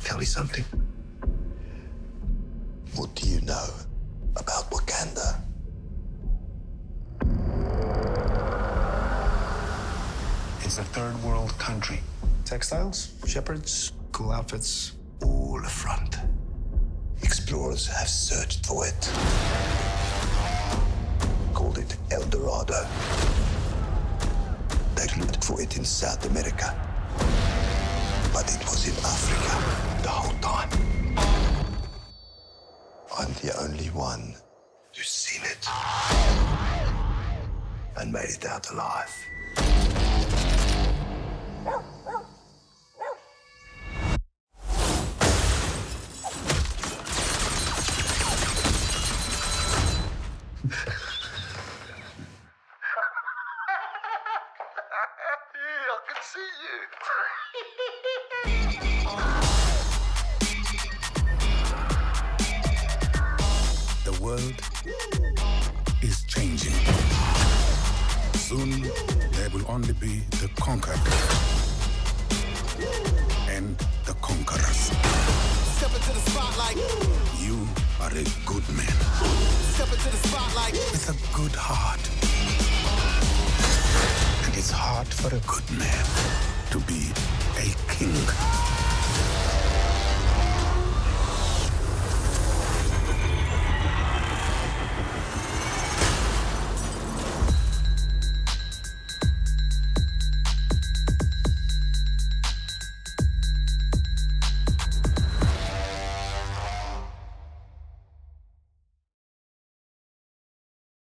Tell me something. What do you know about Wakanda? It's a third world country. Textiles, shepherds, cool outfits. All a front. Explorers have searched for it. Called it El Dorado. They looked for it in South America. But it was in Africa the whole time. I'm the only one who's seen it and made it out alive. I can see you. The world is changing. Soon, there will only be the conquered and the conquerors. Step into the spotlight. You are a good man Step into the spotlight. with a good heart. And it's hard for a good man to be a king.